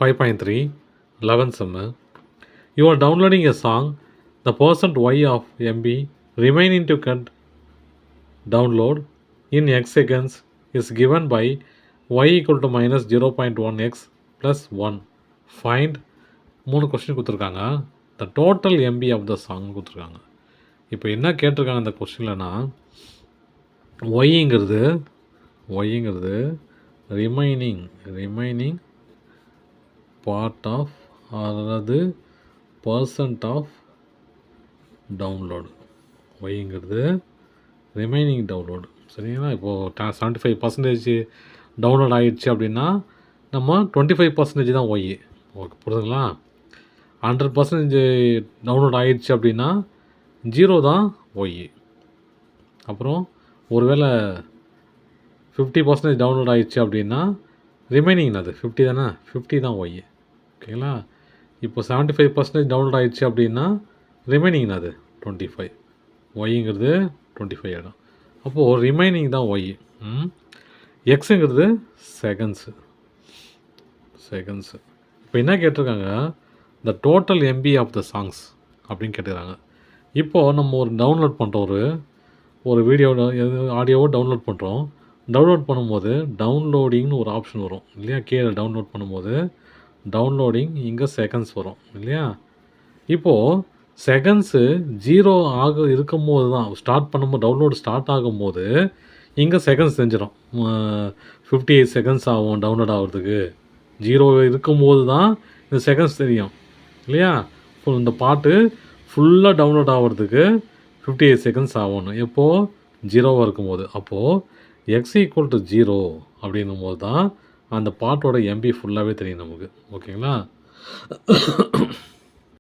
5.3 11th sum. You are downloading a song. The percent y of MB remaining to cut download in x seconds is given by y equal to minus 0.1x plus 1. Find 3 question கொடுத்துருக்காங்க. The total MB of the song கொடுத்துருக்காங்க. இப்போ என்ன கேட்டிருக்காங்க அந்த கொஸ்டின்லனா ஒய்ங்கிறது remaining part of அல்லது percent of download. ஒய்ங்கிறது ரிமைனிங் டவுன்லோடு. சரிங்களா? இப்போது 75% டவுன்லோட் ஆகிடுச்சு அப்படின்னா நம்ம 25% தான் ஒய். ஓகே, புரியுதுங்களா? 100% டவுன்லோட் ஆகிடுச்சு அப்படின்னா 0 தான் ஒய். அப்புறம் ஒருவேளை 50% டவுன்லோட் ஆகிடுச்சு அப்படின்னா ரிமைனிங் அது 50 தானே, 50 தான் ஒய். ஓகேங்களா? இப்போ 75% டவுன்லோட் ஆகிடுச்சு அப்படின்னா ரிமைனிங் அது 25. ஒய்ங்கிறது 25 ஆகிடும். அப்போது ரிமைனிங் தான் ஒய். எக்ஸுங்கிறது செகண்ட்ஸு. இப்போ என்ன கேட்டிருக்காங்க, the total MB of the songs அப்படின்னு கேட்டுக்கிறாங்க. இப்போது நம்ம ஒரு டவுன்லோட் பண்ணுறோம், ஒரு வீடியோ ஆடியோவோ டவுன்லோட் பண்ணுறோம். டவுன்லோட் பண்ணும்போது டவுன்லோடிங்னு ஒரு ஆப்ஷன் வரும் இல்லையா? கீழே டவுன்லோட் பண்ணும்போது டவுன்லோடிங், இங்கே செகண்ட்ஸ் வரும் இல்லையா? இப்போது செகண்ட்ஸு 0 இருக்கும்போது தான் ஸ்டார்ட் பண்ணும்போது, டவுன்லோடு ஸ்டார்ட் ஆகும்போது இங்கே செகண்ட்ஸ் தெரிஞ்சிடும். 58 செகண்ட்ஸ் ஆகும் டவுன்லோட் ஆகிறதுக்கு. 0 இருக்கும்போது தான் இந்த செகண்ட்ஸ் தெரியும் இல்லையா? இப்போ இந்த பாட்டு ஃபுல்லாக டவுன்லோட் ஆகிறதுக்கு 58 செகண்ட்ஸ் ஆகணும். எப்போது 0 இருக்கும்போது. அப்போது எக்ஸ் ஈக்குவல் டு 0 அப்படின்னும் போது தான் அந்த பாட்டோட எம்பி ஃபுல்லாகவே தெரியும் நமக்கு. ஓகேங்களா?